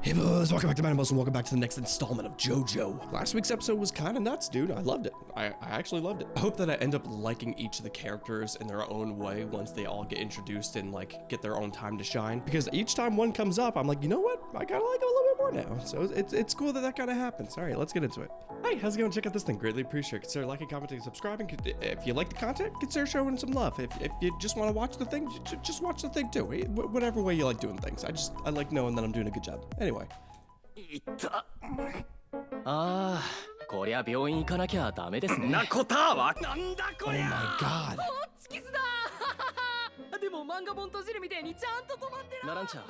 Hey boys, welcome back to Madden and welcome back to the next installment of JoJo. Last week's episode was kind of nuts, dude. I loved it. I actually loved it. I hope that I end up liking each of the characters in their own way once they all get introduced and like get their own time to shine. Because each time one comes up, I'm like, you know what? I kind of like him a little bit more now. So it's cool that that kind of happens. All right, let's get into it. Hey, how's it going? Check out this thing. Greatly appreciate it. Consider liking, commenting, subscribing. If you like the content, consider showing some love. If you just want to watch the thing, just watch the thing too. Whatever way you like doing things. I like knowing that I'm doing a good job. Anyway. いったああこりゃ病院行かなきゃダメですねなことはなんだこりゃ Oh my god チキスだでも漫画本閉じるみたいにちゃんと止まってるナランチャ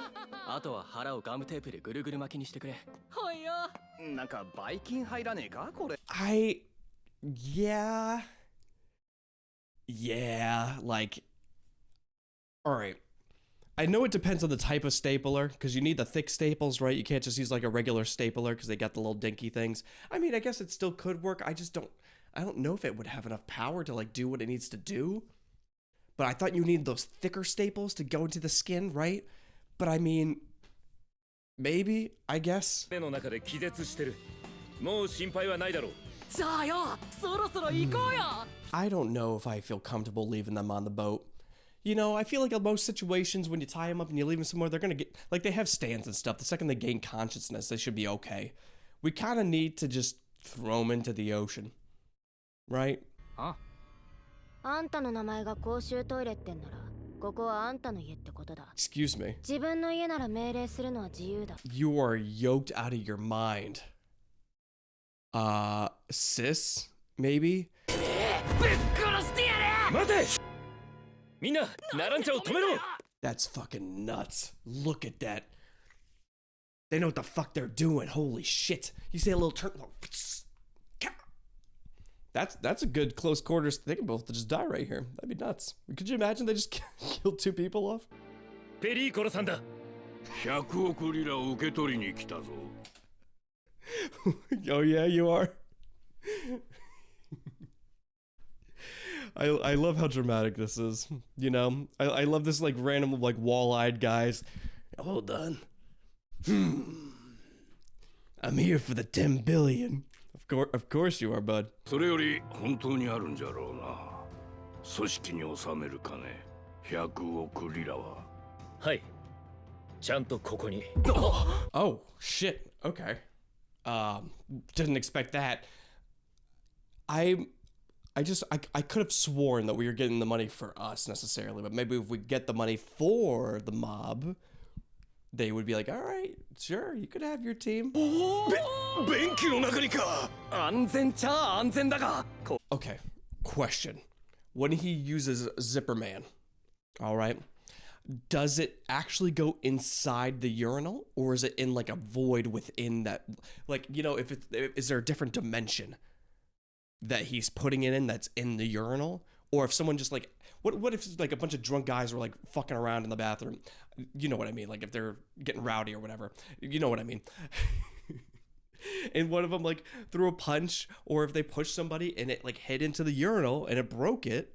あとは腹をガムテープでぐるぐる巻きにしてくれはいよなんかばい菌入らねえかこれ Yeah like alright I know it depends on the type of stapler, because you need the thick staples, right? You can't just use like a regular stapler because they got the little dinky things. I mean, I guess it still could work. I don't know if it would have enough power to like do what it needs to do. But I thought you need those thicker staples to go into the skin, right? But I mean, maybe, I guess. I don't know if I feel comfortable leaving them on the boat. You know, I feel like in most situations when you tie them up and you leave them somewhere, they're gonna get, like they have stands and stuff. The second they gain consciousness, they should be okay. We kind of need to just throw them into the ocean. Right? Huh? Excuse me. You are yoked out of your mind. Sis? Maybe? That's fucking nuts. Look at that. They know what the fuck they're doing. Holy shit. You say a little turn. That's a good close quarters. They can both just die right here. That'd be nuts. Could you imagine they just killed two people off? Oh yeah, you are. I love how dramatic this is, you know? I love this like random like wall-eyed guys. Well done. I'm here for the 10 billion. Of course you are, bud. Oh shit. Okay. Didn't expect that. I could have sworn that we were getting the money for us necessarily, but maybe if we get the money for the mob, they would be like, all right, sure, you could have your team. Okay, question. When he uses Zipper Man, all right, does it actually go inside the urinal, or is it in like a void within that? Like, you know, is there a different dimension that he's putting it in that's in the urinal? Or if someone just like, what if like a bunch of drunk guys were like fucking around in the bathroom? You know what I mean? Like if they're getting rowdy or whatever, you know what I mean? And one of them like threw a punch, or if they pushed somebody and it like hit into the urinal and it broke it,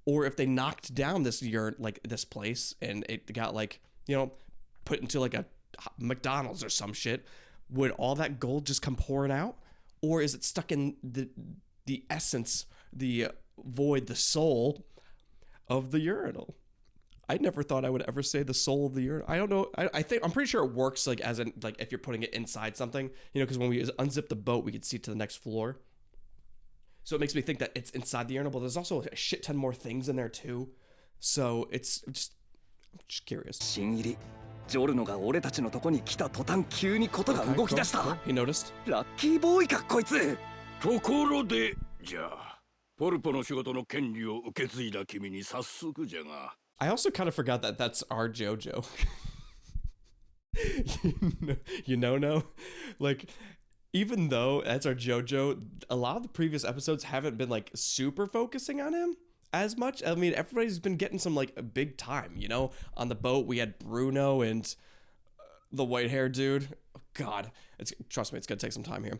or if they knocked down this like this place and it got like, you know, put into like a McDonald's or some shit, would all that gold just come pouring out? Or is it stuck in the essence, the void, the soul of the urinal? I never thought I would ever say the soul of the urinal. I don't know. I'm pretty sure it works like as in like if you're putting it inside something, you know, because when we unzip the boat, we could see to the next floor. So it makes me think that it's inside the urinal, but there's also a shit ton more things in there too. So I'm just curious. Okay, cool. He noticed. ところでじゃあポルポの仕事の権利を受け継いだ君に早速じゃが I also kind of forgot that that's our JoJo. You know, no? Like, even though that's our JoJo, a lot of the previous episodes haven't been like super focusing on him as much. I mean, everybody's been getting some like big time, you know? On the boat, we had Bruno and the white hair dude. Oh, God, trust me, it's gonna take some time here.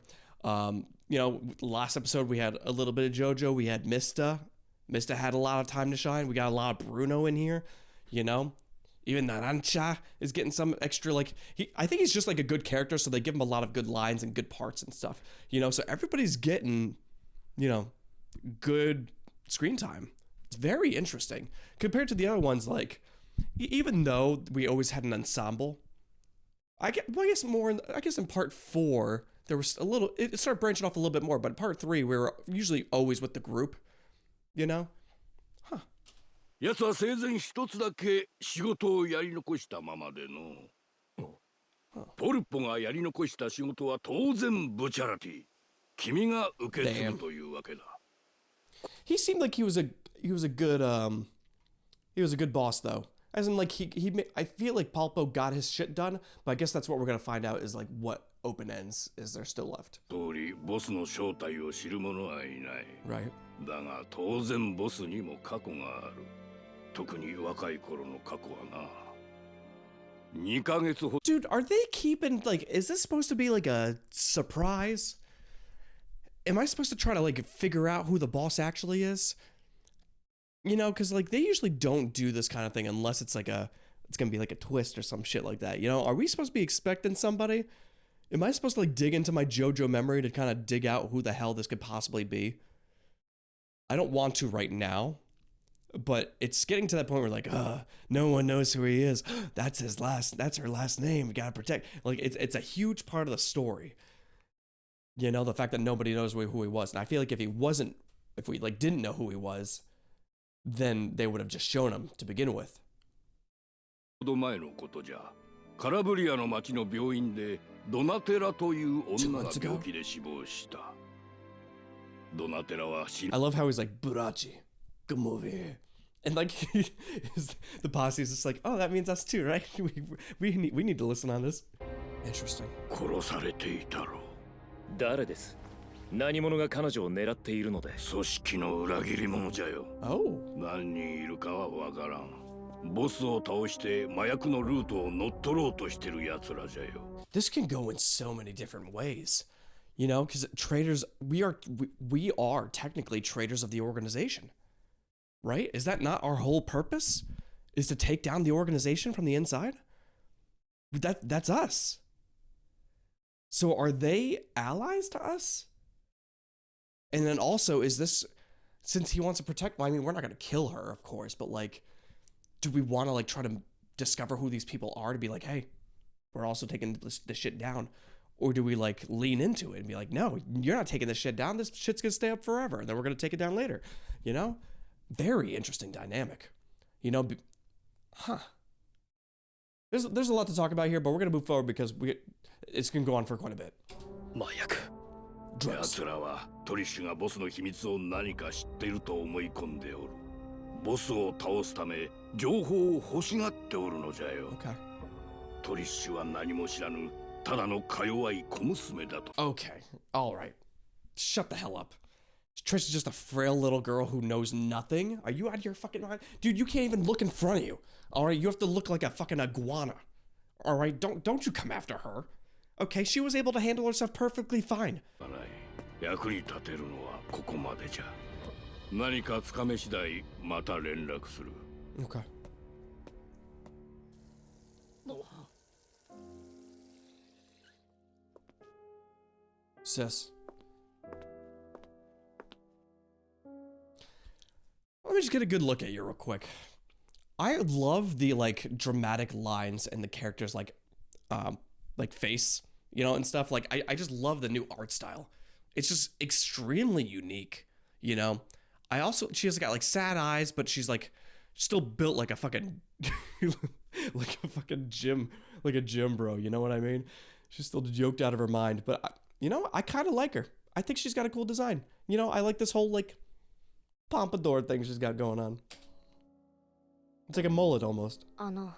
You know, last episode we had a little bit of JoJo. We had Mista. Mista had a lot of time to shine. We got a lot of Bruno in here, you know. Even Narancia is getting some extra, like, I think he's just like a good character, so they give him a lot of good lines and good parts and stuff, you know? So everybody's getting, you know, good screen time. It's very interesting. Compared to the other ones, like, even though we always had an ensemble, I guess in part 4, there was a little, it started branching off a little bit more, but in part 3, we were usually always with the group, you know? Huh. 奴は生前一つだけ仕事をやり残したままでの。ポルポがやり残した仕事は当然ブチャラティ。君が受け継ぐというわけだ。He seemed like he was a good boss though. As in, like, I feel like Polpo got his shit done, but I guess that's what we're gonna find out is like what open ends is there still left. 通りボスの正体を知る者はいない。Right. だが当然ボスにも過去がある。特に若い頃の過去はな。2ヶ月ほど。Dude, are they keeping, like, is this supposed to be like a surprise? Am I supposed to try to like figure out who the boss actually is? You know, because like they usually don't do this kind of thing unless it's like it's gonna be like a twist or some shit like that. You know, are we supposed to be expecting somebody? Am I supposed to like dig into my JoJo memory to kind of dig out who the hell this could possibly be? I don't want to right now, but it's getting to that point where like, no one knows who he is. That's her last name. We gotta protect. Like it's a huge part of the story. You know, the fact that nobody knows who he was. And I feel like if we like didn't know who he was, then they would have just shown him to begin with. 前のことじゃ。カラブリアの町の病院でドナテラという女が病気で死亡した。ドナテラはI love how he's like, Burachi, good movie. And like the posse is just like, oh, that means us too, right? We need to listen on this. Interesting. 殺されていたろう。誰です？何者が彼女を狙っているので。組織の裏切り者じゃよ。Oh. 何人いるかはわからん。ボスを倒して麻薬のルートを乗っ取ろうとしてる奴らじゃよ。This can go in so many different ways. You know, because traitors, we are technically traitors of the organization. Right? Is that not our whole purpose? Is to take down the organization from the inside? That's us. So are they allies to us? And then also, is this, since he wants to protect, well, I mean, we're not going to kill her, of course, but like, do we want to like try to discover who these people are to be like, hey, we're also taking this shit down? Or do we like lean into it and be like, no, you're not taking this shit down. This shit's going to stay up forever. And then we're going to take it down later. You know? Very interesting dynamic. You know, There's a lot to talk about here, but we're going to move forward because it's going to go on for quite a bit. 麻薬。奴らはトリッシュがボスの秘密を何か知っていると思い込んでおる。ボスを倒すため情報を欲しがっておるのじゃよ。Okay. トリッシュは何も知らぬただのか弱い小娘だと。Okay. All right. Shut the hell up. Trish is just a frail little girl who knows nothing. Are you out of your fucking mind? Dude, you can't even look in front of you. All right, you have to look like a fucking iguana. All right, don't you come after her. Okay, she was able to handle herself perfectly fine. 役に立てるのはここまでじゃ。何かつかめ次第また連絡する。Okay. Sis. Let me just get a good look at you real quick. I love the like dramatic lines and the characters like face, you know, and stuff. Like I just love the new art style. It's just extremely unique, you know. She has got like sad eyes, but she's like still built like a fucking like a gym bro, you know what I mean? She's still joked out of her mind, but you know, I kind of like her. I think she's got a cool design. You know, I like this whole like pompadour thing she's got going on. It's like a mullet almost. Oh.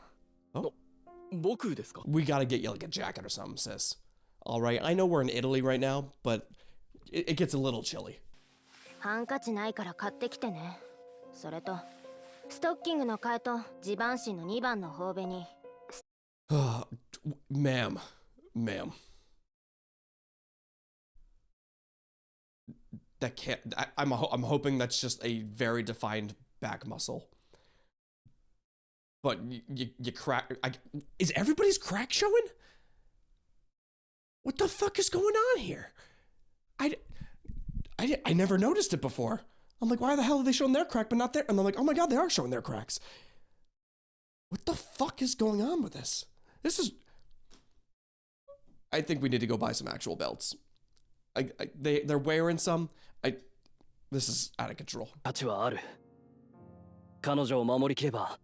We gotta get you like a jacket or something, sis. All right, I know we're in Italy right now, but it gets a little chilly. ハンカチないから買ってきてね。それとストッキングの替えとジバンシの2番の頬紅に。Ma'am. That can't. I'm hoping that's just a very defined back muscle. But you crack. Is everybody's crack showing? What the fuck is going on here? I never noticed it before. I'm like, why the hell are they showing their crack but not their? And I'm like, oh my god, they are showing their cracks. What the fuck is going on with this? This is. I think we need to go buy some actual belts. They're wearing some. This is out of control. 価値はある。彼女を守りきれば、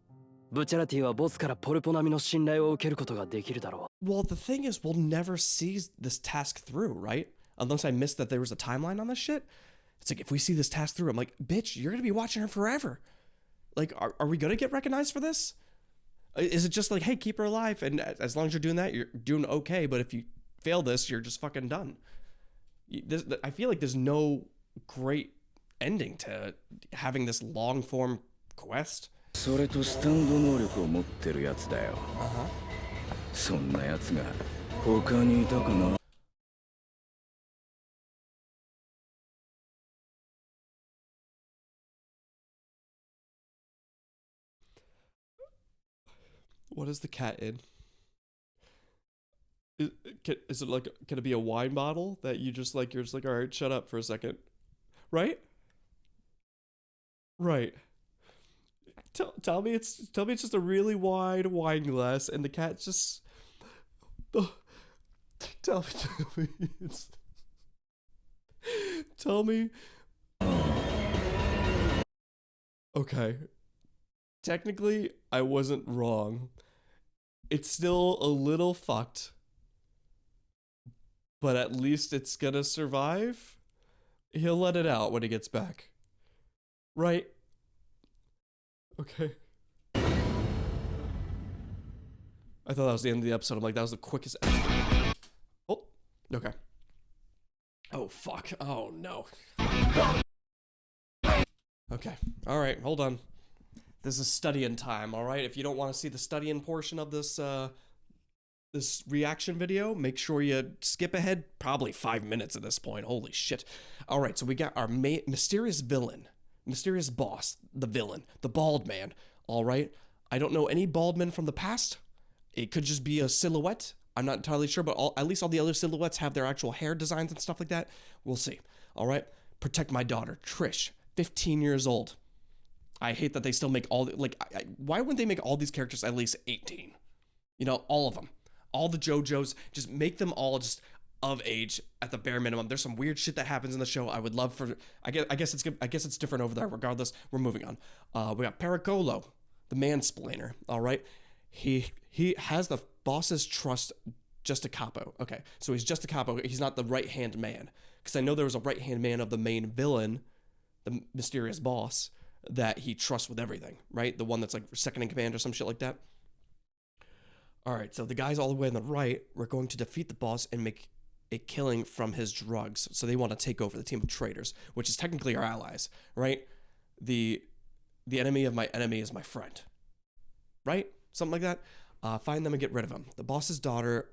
ブチャラティはボスからポルポ並みの信頼を受けることができるだろう。Well, the thing is, we'll never see this task through, right? Unless I missed that there was a timeline on this shit. It's like, if we see this task through, I'm like, bitch, you're gonna be watching her forever. Like, are we gonna get recognized for this? Is it just like, hey, keep her alive, and as long as you're doing that, you're doing okay, but if you fail this, you're just fucking done. I feel like there's no great ending to having this long form quest. それとスタンド能力を持ってるやつだよ。そんなやつが他にいたかな? What is the cat in? Is it like, can it be a wine bottle that you just like, you're just like, all right, shut up for a second. Right? Right. Tell me it's just a really wide wine glass and the cat just. Oh, tell me it's. Tell me. Okay. Technically, I wasn't wrong. It's still a little fucked. But at least it's gonna survive. He'll let it out when he gets back. Right? Okay. I thought that was the end of the episode. I'm like, that was the quickest. Oh, okay. Oh, fuck. Oh, no. Okay. All right. Hold on. This is studying time, all right? If you don't want to see the studying portion of this this reaction video, make sure you skip ahead probably 5 minutes at this point. Holy shit. All right, so we got our mysterious villain, mysterious boss, the villain, the bald man, all right? I don't know any bald men from the past. It could just be a silhouette. I'm not entirely sure, but at least all the other silhouettes have their actual hair designs and stuff like that. We'll see. All right? Protect my daughter, Trish, 15 years old. I hate that they still make all, like, why wouldn't they make all these characters at least 18? You know, all of them. All the JoJo's, just make them all just of age at the bare minimum. There's some weird shit that happens in the show. I would love for, I guess it's different over there. Regardless, we're moving on. We got Pericolo, the mansplainer, all right? He has the boss's trust, just a capo. Okay, so he's just a capo. He's not the right-hand man. Because I know there was a right-hand man of the main villain, the mysterious boss, that he trusts with everything, right? The one that's like second in command or some shit like that. All right, so the guys all the way on the right, we're going to defeat the boss and make a killing from his drugs. So they want to take over the team of traitors, which is technically our allies, right? The enemy of my enemy is my friend, right? Something like that. Find them and get rid of them. The boss's daughter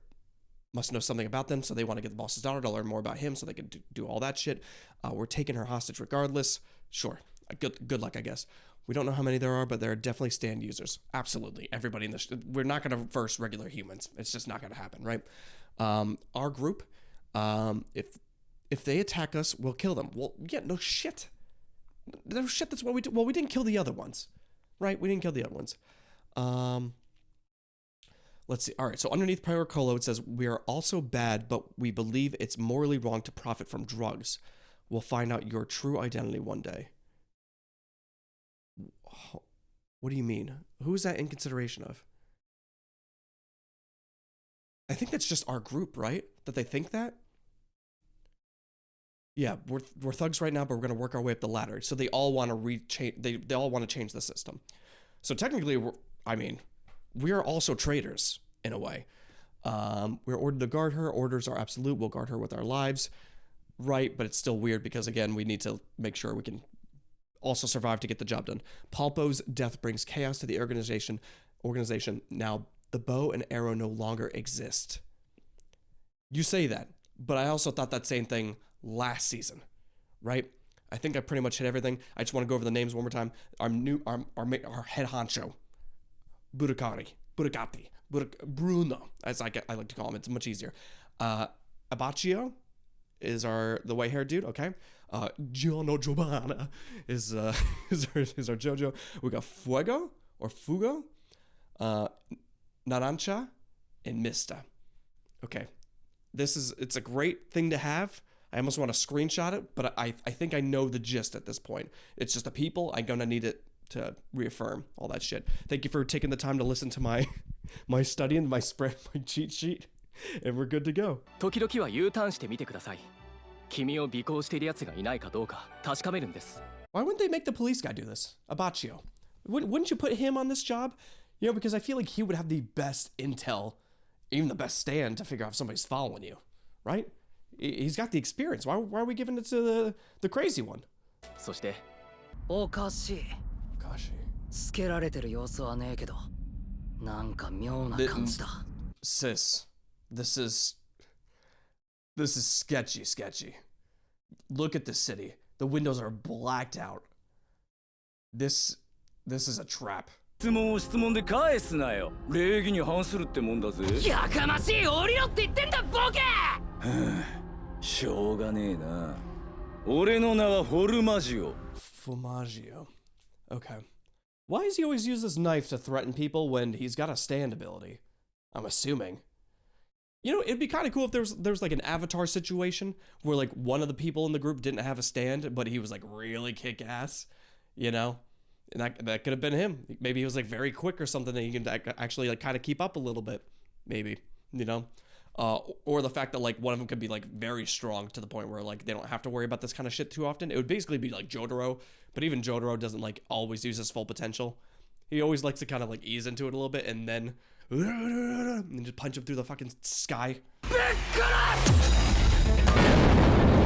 must know something about them, so they want to get the boss's daughter to learn more about him so they can do all that shit. We're taking her hostage regardless. Sure. Good luck, I guess. We don't know how many there are, but there are definitely stand users. Absolutely. Everybody in this. We're not going to verse regular humans. It's just not going to happen, right? Our group, if they attack us, we'll kill them. Well, yeah, no shit. No shit, that's what we do. Well, we didn't kill the other ones, right? We didn't kill the other ones. Let's see. All right, so underneath Pericolo, it says, we are also bad, but we believe it's morally wrong to profit from drugs. We'll find out your true identity one day. What do you mean? Who is that in consideration of? I think that's just our group, right? That they think that? Yeah, we're thugs right now, but we're going to work our way up the ladder. So they all want to they all want to change the system. So technically, we are also traitors in a way. We're ordered to guard her. Orders are absolute. We'll guard her with our lives. Right, but it's still weird because, again, we need to make sure we can also survive to get the job done. Polpo's death brings chaos to the organization. Now, the bow and arrow no longer exist. You say that, but I also thought that same thing last season, right? I think I pretty much hit everything. I just want to go over the names one more time. Our head honcho, Bruno, as I like to call him. It's much easier. Abaccio is the white haired dude. Okay. Giorno Giovanna is our JoJo. We got Fuego or Fugo, Narancia, and Mista. Okay. It's a great thing to have. I almost want to screenshot it, but I think I know the gist at this point. It's just the people. I'm gonna need it to reaffirm all that shit. Thank you for taking the time to listen to my study and my cheat sheet, and we're good to go. 時々は U ターンしてみてください。君を尾行している奴がいないかどうか確かめるんです。Why wouldn't they make the police guy do this? Abaccio. Wouldn't you put him on this job? You know, because I feel like he would have the best intel, even the best stand to figure out if somebody's following you, right? He's got the experience. Why are we giving it to the crazy one? そしておかしい。つけられてる様子はねえけど、なんか妙な感じだ。Sis, this is sketchy. Look at the city. The windows are blacked out. This is a trap. 質問を質問で返すなよ。礼儀に反するってもんだぜ。やかましい、降りろって言ってんだ、ボケ！しょうがねえな。俺の名はフォルマジオ。Formaggio. Okay. Why does he always use this knife to threaten people when he's got a stand ability? I'm assuming. You know, it'd be kind of cool if there's like an avatar situation where like one of the people in the group didn't have a stand, but he was like really kick ass, you know? And that could have been him. Maybe he was like very quick or something that he can actually like kind of keep up a little bit, maybe, you know? Or the fact that like one of them could be like very strong to the point where like they don't have to worry about this kind of shit too often. It would basically be like Jotaro, but even Jotaro doesn't like always use his full potential. He always likes to kind of like ease into it a little bit and then and just punch him through the fucking sky.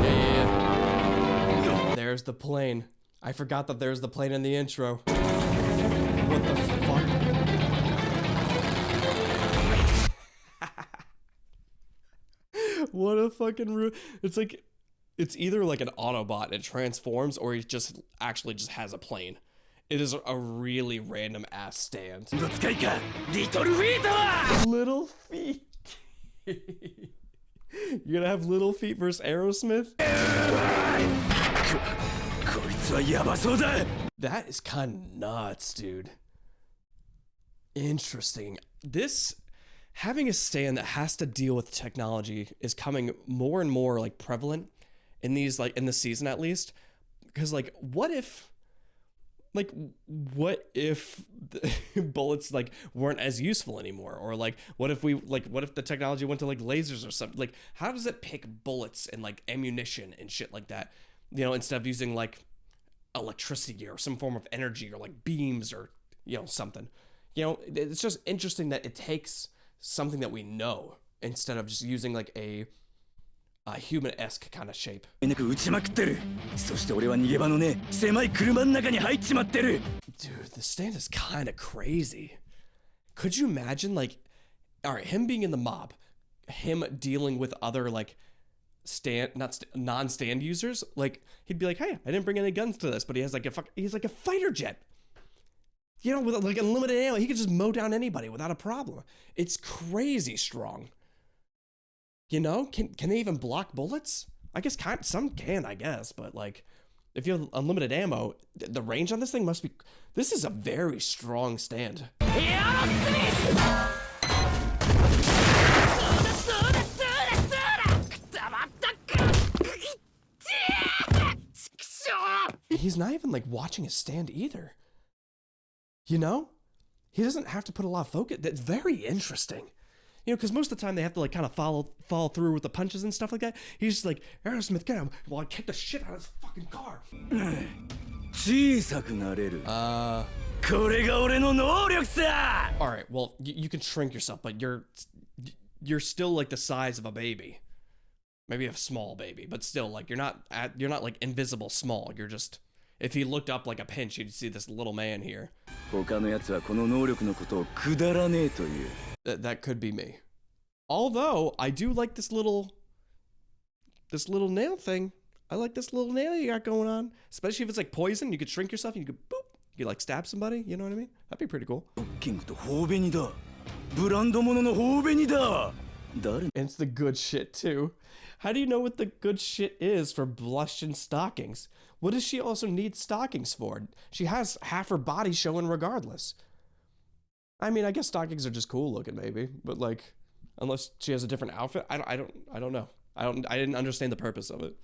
Yeah. There's the plane. I forgot that there's the plane in the intro. What the fuck? What a fucking it's like it's either like an Autobot and transforms or he just actually has a plane. It is a really random ass stand. Little feet. You're gonna have Little Feet versus Aerosmith? That is kind of nuts, dude. Interesting. This having a stand that has to deal with technology is coming more and more like prevalent in these, like in the season at least, because like what if the bullets like weren't as useful anymore, or like what if the technology went to like lasers or something? Like how does it pick bullets and like ammunition and shit like that, you know, instead of using like electricity or some form of energy or like beams or, you know, something, you know? It's just interesting that it takes something that we know instead of just using like a human-esque kind of shape. Dude, the stand is kind of crazy. Could you imagine, like, all right, him being in the mob, him dealing with other like non-stand users? Like he'd be like, hey, I didn't bring any guns to this, but he has like he's like a fighter jet. You know, with like unlimited ammo, he could just mow down anybody without a problem. It's crazy strong. You know, can they even block bullets? I guess some can, I guess, but like if you have unlimited ammo, the range on this thing must be. This is a very strong stand. He's not even like watching his stand either. You know, he doesn't have to put a lot of focus. That's very interesting. You know, because most of the time they have to like kind of follow through with the punches and stuff like that. He's just like, Aerosmith, get him while I kick the shit out of his fucking car. Alright, well, you can shrink yourself, but you're still like the size of a baby. Maybe a small baby, but still, like you're not like invisible small. You're just, if he looked up like a pinch, you'd see this little man here. That could be me. Although I do like this little nail thing. I like this little nail you got going on. Especially if it's like poison, you could shrink yourself and you could boop, You like stab somebody, you know what I mean? That'd be pretty cool. And it's the good shit too. How do you know what the good shit is for blushing stockings? What does she also need stockings for? She has half her body showing regardless. I mean, I guess stockings are just cool looking maybe, but like, unless she has a different outfit, I don't know. I didn't understand the purpose of it.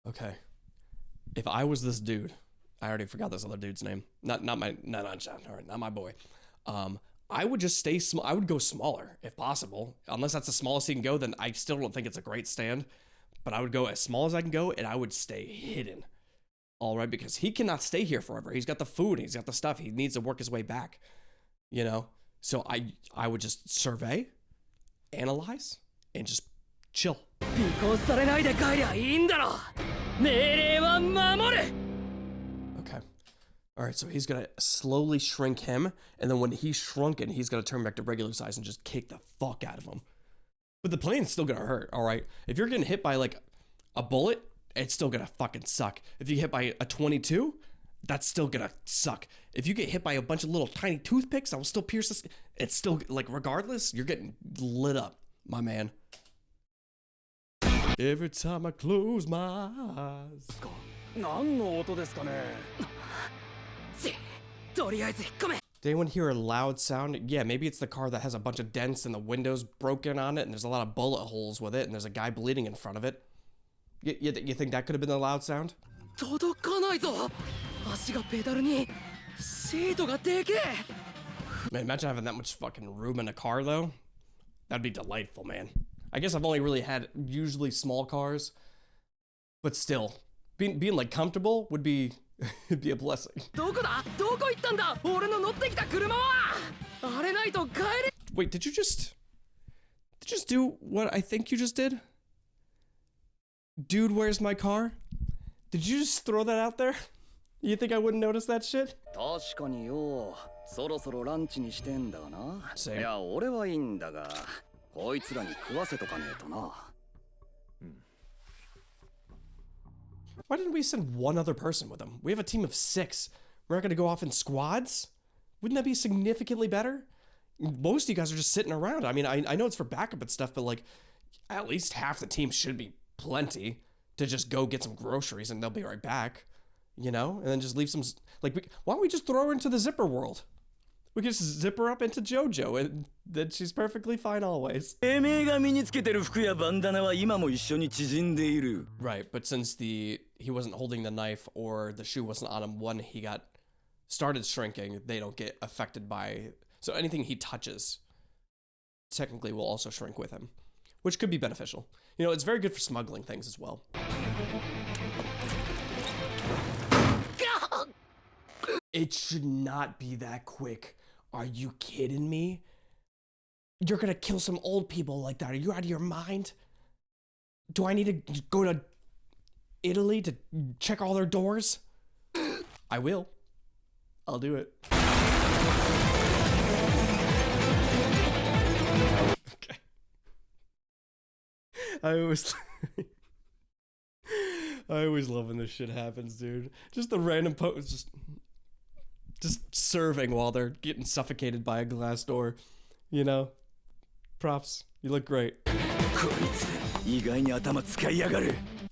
Okay. If I was this dude, I already forgot this other dude's name. Not my boy. I would just stay small. I would go smaller if possible. Unless that's the smallest he can go, then I still don't think it's a great stand. But I would go as small as I can go, and I would stay hidden. All right, because he cannot stay here forever. He's got the food, he's got the stuff. He needs to work his way back. You know? So I would just survey, analyze, and just chill. Okay. All right, so he's gonna slowly shrink him, and then when he's shrunken, he's gonna turn back to regular size and just kick the fuck out of him. But the plane's still gonna hurt, all right? If you're getting hit by like a bullet, it's still gonna fucking suck. If you get hit by a 22, that's still gonna suck. If you get hit by a bunch of little tiny toothpicks that will still pierce this, it's still, like, regardless, you're getting lit up, my man. Every time I close my eyes. Did anyone hear a loud sound? Yeah, maybe it's the car that has a bunch of dents and the windows broken on it and there's a lot of bullet holes with it and there's a guy bleeding in front of it. You think that could have been the loud sound? Man, imagine having that much fucking room in a car though. That'd be delightful, man. I guess I've only really had usually small cars, but still, being like comfortable would be it'd be a blessing. Wait, did you just do what I think you just did? Dude, where's my car? Did you just throw that out there? You think I wouldn't notice that shit? Same. Why didn't we send one other person with him? We have a team of 6. We're not gonna go off in squads? Wouldn't that be significantly better? Most of you guys are just sitting around. I mean, I know it's for backup and stuff, but like, at least half the team should be plenty to just go get some groceries and they'll be right back, you know? And then just leave some, like, why don't we just throw her into the zipper world? We can just zip her up into JoJo and then she's perfectly fine always. Right, but since he wasn't holding the knife or the shoe wasn't on him when he started shrinking, they don't get affected by, so anything he touches technically will also shrink with him, which could be beneficial. You know, it's very good for smuggling things as well. It should not be that quick. Are you kidding me? You're gonna kill some old people like that. Are you out of your mind? Do I need to go to Italy to check all their doors? I will. I'll do it. Okay. I always love when this shit happens, dude. Just the random just serving while they're getting suffocated by a glass door. You know? Props. You look great.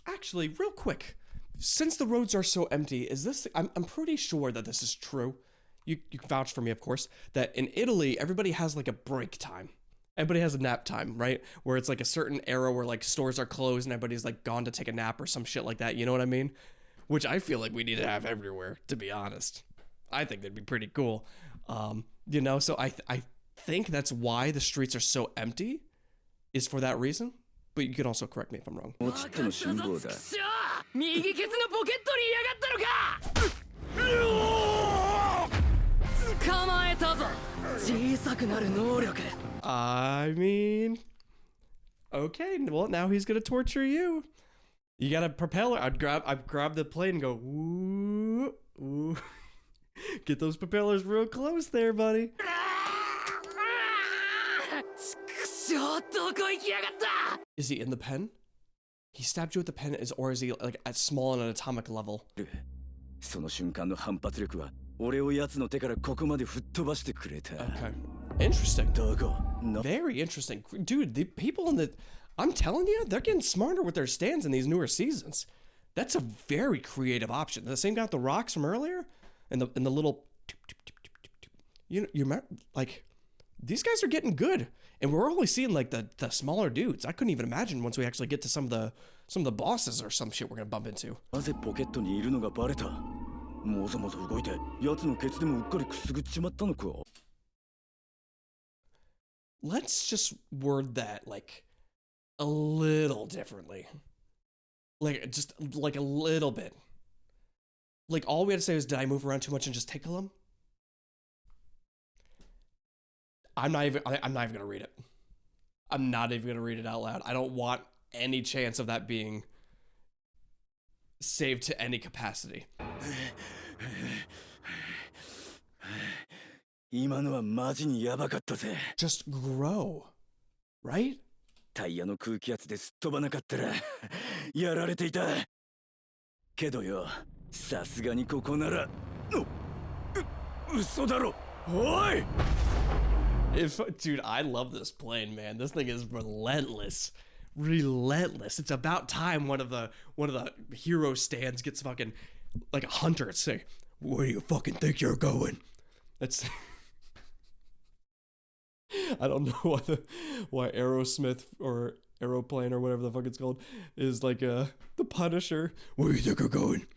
Actually, real quick. Since the roads are so empty, is this... I'm pretty sure that this is true. You can vouch for me, of course. That in Italy, everybody has like a break time. Everybody has a nap time, right? Where it's like a certain era where like stores are closed and everybody's like gone to take a nap or some shit like that. You know what I mean? Which I feel like we need to have everywhere, to be honest. I think that'd be pretty cool. You know, so I think that's why the streets are so empty, is for that reason. But you can also correct me if I'm wrong. 構えたぞ。小さくなる能力。I mean, okay, well now he's gonna torture you. You got a propeller. I'd grab the plane and go, ooh, ooh. Get those propellers real close there, buddy. Is he in the pen? He stabbed you with the pen, or is he like at small on an atomic level? その瞬間の反発力は俺を奴の手からここまで吹っ飛ばしてくれた。Okay. Interesting. だが、Very interesting. Dude, the people in the... I'm telling you, they're getting smarter with their stands in these newer seasons. That's a very creative option. The same guy with the rocks from earlier? And the little... You remember? Like, these guys are getting good. And we're only seeing, like, the smaller dudes. I couldn't even imagine once we actually get to some of the bosses or some shit we're gonna bump into. なぜポケットにいるのがバレた。もぞもぞ動いて、奴のケツでもうっかりくすぐっちまったのか。Let's just word that, like, a little differently. Like, just, like, a little bit. Like, all we had to say was, did I move around too much and just tickle him? I'm not even gonna read it. I'm not even gonna read it out loud. I don't want any chance of that being saved to any capacity. 今のはマジにヤバかったぜ。Just grow, right? タイヤの空気圧ですっ飛ばなかったらやられていた。けどよ、さすがにここなら、嘘だろ。おい！ Dude, I love this plane, man. This thing is relentless. Relentless. It's about time one of the hero stands gets fucking like a hunter and say, "Where do you fucking think you're going?" That's I don't know why Aerosmith or Aeroplane or whatever the fuck it's called is like the Punisher. Where do you think you're going?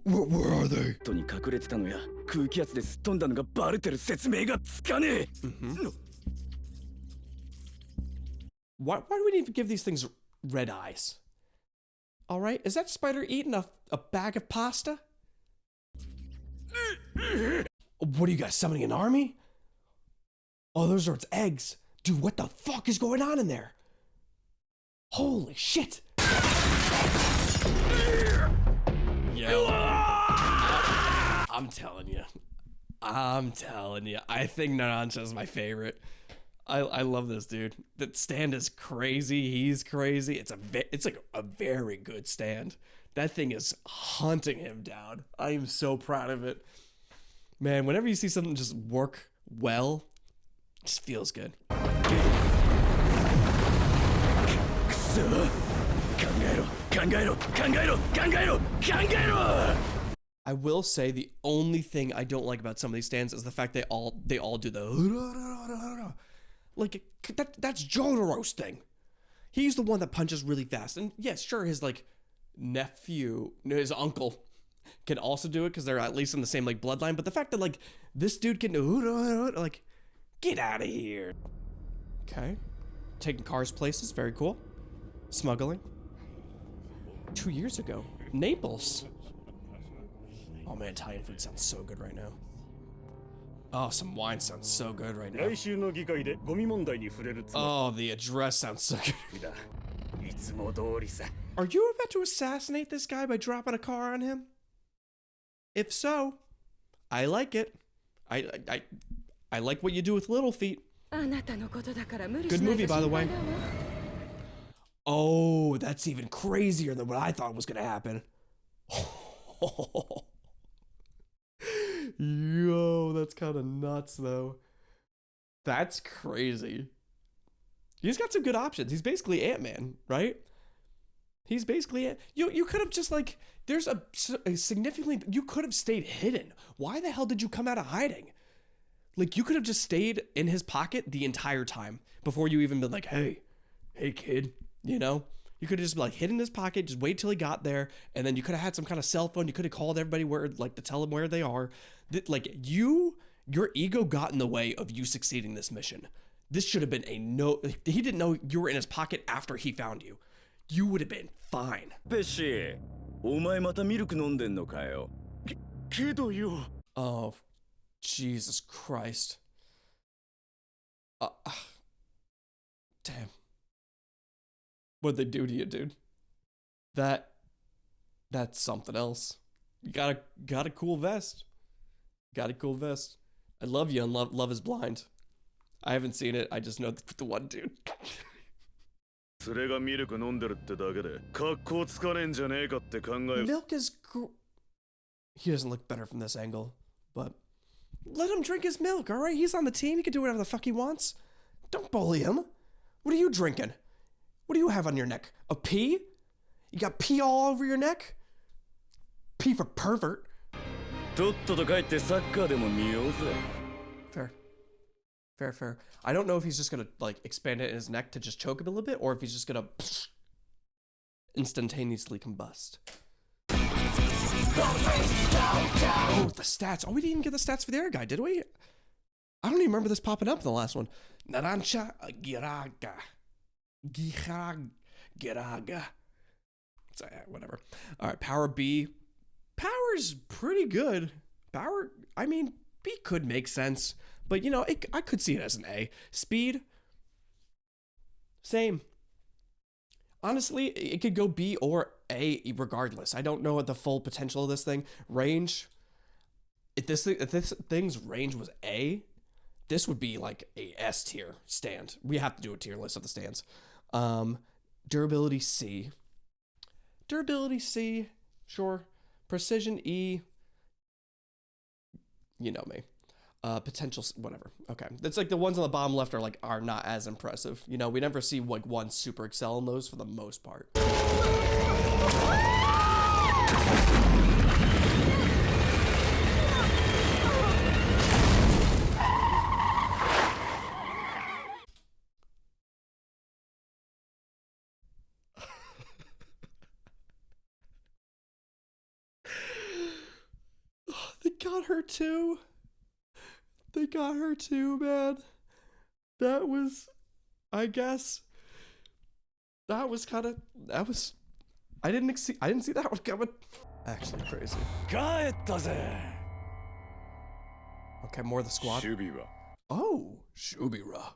Where are they? とに隠れてたのや、空気圧ですっ飛んだのがバレてる説明がつかねえ。Why do we need to give these things red eyes? All right, is that spider eating a bag of pasta? What are you guys summoning an army? Oh, those are its eggs. Dude, what the fuck is going on in there? Holy shit. Yo. I'm telling you. I think Narancia is my favorite. I love this dude. That stand is crazy. He's crazy. It's like a very good stand. That thing is hunting him down. I am so proud of it. Man, whenever you see something just work well, it just feels good. I will say the only thing I don't like about some of these stands is the fact they all do the like that's JOJO'S thing. He's the one that punches really fast, and yes, sure, his like his uncle can also do it because they're at least in the same like bloodline. But the fact that like this dude can like get out of here. Okay, taking cars places, very cool. Smuggling. 2 years ago, Naples. Oh man, Italian food sounds so good right now. Oh, some wine sounds so good right now. Oh, the address sounds so good. Are you about to assassinate this guy by dropping a car on him? If so, I like it. I like what you do with little feet. Good movie, by the way. Oh, that's even crazier than what I thought was gonna happen. Yo, that's kind of nuts, though. That's crazy. He's got some good options. He's basically Ant-Man, right? He's basically you could have just like there's a significantly you could have stayed hidden. Why the hell did you come out of hiding? Like you could have just stayed in his pocket the entire time before you even been like, hey kid, you know? You could have just like hid in his pocket, just wait till he got there, and then you could have had some kind of cell phone. You could have called everybody where like to tell them where they are. Like your ego got in the way of you succeeding this mission. This should have been a no. He didn't know you were in his pocket after he found you. You would have been fine. ペシ、お前またミルク飲んでんのかよ。けどよ。Oh, Jesus Christ. Damn. What'd they do to you, dude? That's something else. You got a cool vest. Got a cool vest. I love you and Love is Blind. I haven't seen it. I just know the one dude. Milk is he doesn't look better from this angle, but let him drink his milk, all right? He's on the team. He can do whatever the fuck he wants. Don't bully him. What are you drinking? What do you have on your neck? A pee? You got pee all over your neck? Pee for pervert. Fair. I don't know if he's just gonna like expand it in his neck to just choke him a little bit, or if he's just gonna instantaneously combust. Oh, the stats. Oh, we didn't even get the stats for the other guy, did we? I don't even remember this popping up in the last one. Narancia, Giraga. So, yeah, whatever. All right, power B. Power's pretty good. Power, I mean, B could make sense. But, you know, I could see it as an A. Speed, same. Honestly, it could go B or A regardless. I don't know what the full potential of this thing. Range, if this thing's range was A, this would be like a S tier stand. We have to do a tier list of the stands. Durability C. Durability C, sure. Precision E, you know me. Potential, whatever. Okay, it's like the ones on the bottom left are not as impressive. You know, we never see like one super excel in those for the most part. They got her too. They got her too, man. That was, I guess, I didn't see that one coming. Actually crazy. Okay, more of the squad. Oh, Shubira.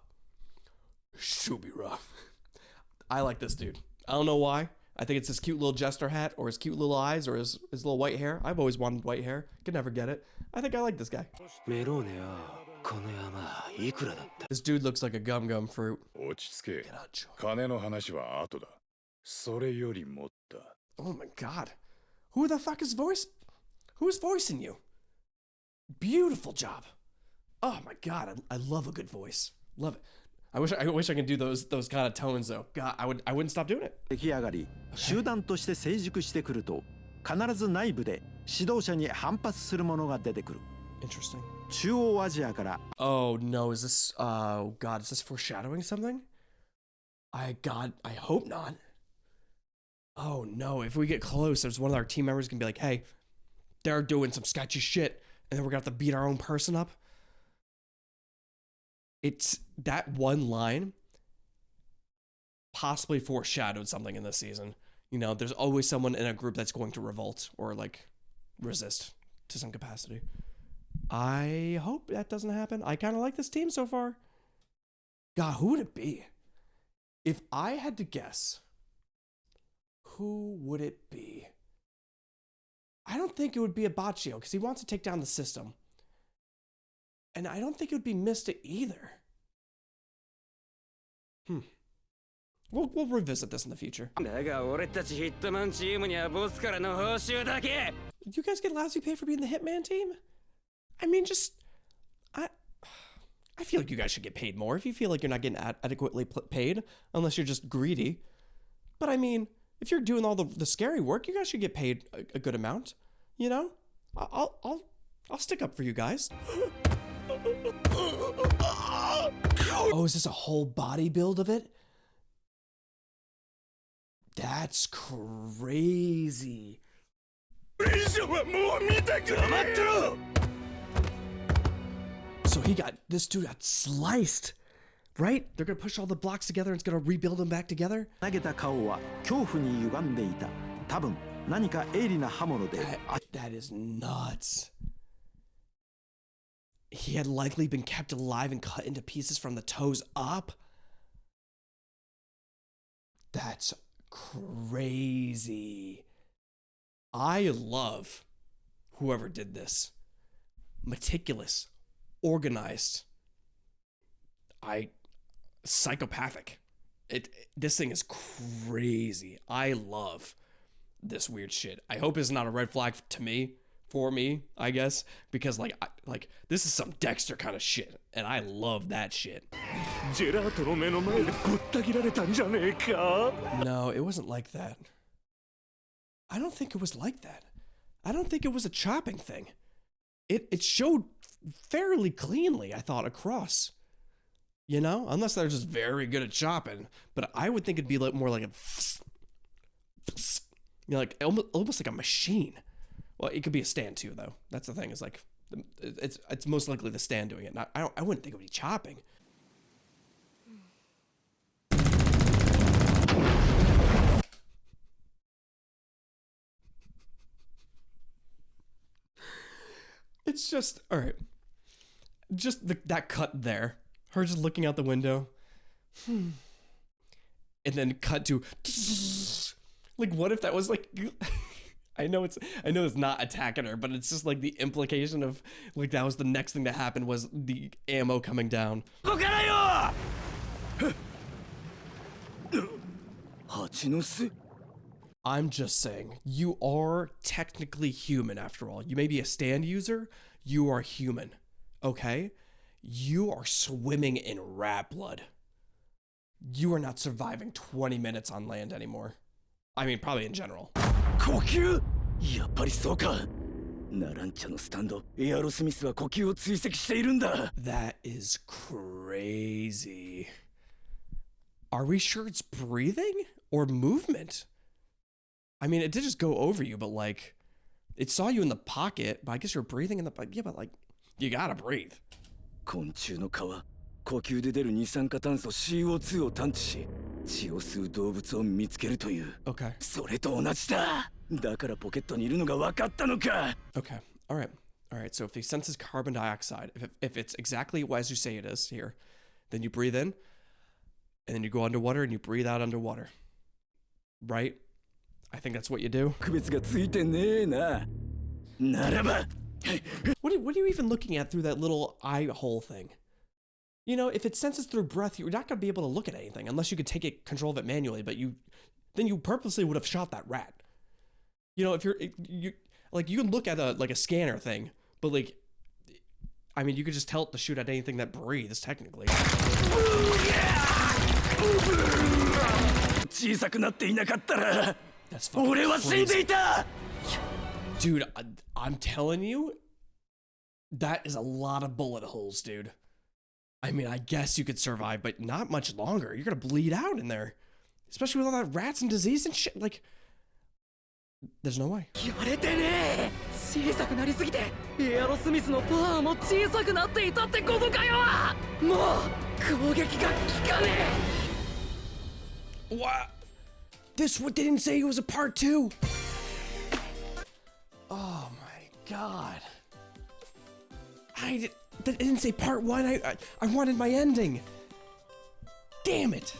I like this dude. I don't know why. I think it's his cute little jester hat or his cute little eyes or his little white hair. I've always wanted white hair. Could never get it. I think I like this guy. This dude looks like a gum fruit. Oh my god. Who the fuck is who's voicing you? Beautiful job. Oh my god, I love a good voice. Love it. I wish I could do those kind of tones though. God, I wouldn't stop doing it. Interesting. Oh no, is this god, is this foreshadowing something? I hope not. Oh no, if we get close, there's one of our team members gonna be like, hey, they're doing some sketchy shit, and then we're gonna have to beat our own person up. It's that one line possibly foreshadowed something in this season. You know, there's always someone in a group that's going to revolt or like resist to some capacity. I hope that doesn't happen. I kind of like this team so far. God, who would it be? If I had to guess, who would it be? I don't think it would be a Baccio because he wants to take down the system. And I don't think it would be Mystic either. We'll revisit this in the future. You guys get lousy pay for being the Hitman team? I mean, I feel like you guys should get paid more if you feel like you're not getting adequately paid, unless you're just greedy. But I mean, if you're doing all the scary work, you guys should get paid a good amount. You know, I'll stick up for you guys. Oh, is this a whole body build of it? That's crazy. So this dude got sliced, right? They're gonna push all the blocks together and it's gonna rebuild them back together? That is nuts. he had likely been kept alive and cut into pieces from the toes up. That's crazy. I love whoever did this. Meticulous, organized, psychopathic. This thing is crazy. I love this weird shit. I hope it's not a red flag for me, I guess, because like this is some Dexter kind of shit, and I love that shit. No, it wasn't like that. I don't think it was like that. I don't think it was a chopping thing. It showed fairly cleanly, I thought, across. You know, unless they're just very good at chopping, but I would think it'd be more like a, you know, like almost like a machine. Well, it could be a stand too, though. That's the thing. Is like, it's most likely the stand doing it. Not, I wouldn't think it would be chopping. It's just all right. Just that cut there. Her just looking out the window. And then cut to like, what if that was like I know it's not attacking her, but it's just like the implication of like that was the next thing that happened was the ammo coming down. I'm just saying, you are technically human after all. You may be a stand user, you are human. Okay? You are swimming in rat blood. You are not surviving 20 minutes on land anymore. I mean, probably in general. That is crazy. Are we sure it's breathing or movement? I mean, it did just go over you, but like, it saw you in the pocket, but I guess you're breathing in the pocket. Yeah, but like, you gotta breathe. 昆虫の皮、呼吸で出る二酸化炭素 CO2 を探知し、血を吸う動物を見つけるという。Okay. それと同じだ。だからポケットにいるのが分かったのか。Okay. All right. All right. So if he senses carbon dioxide, if it's exactly as you say it is here, then you breathe in, and then you go underwater and you breathe out underwater. Right? I think that's what you do. What are you even looking at through that little eye hole thing? You know, if it senses through breath, you're not going to be able to look at anything unless you could take control of it manually, but then you purposely would have shot that rat. You know, if you can look at a scanner thing, but like, I mean, you could just tell it to shoot at anything that breathes, technically. That's fucking crazy. Dude, I'm telling you, that is a lot of bullet holes, dude. I mean, I guess you could survive, but not much longer. You're gonna bleed out in there. Especially with all that rats and disease and shit. Like, there's no way. What? This one didn't say it was a part 2. Oh my god. That didn't say part 1. I wanted my ending. Damn it.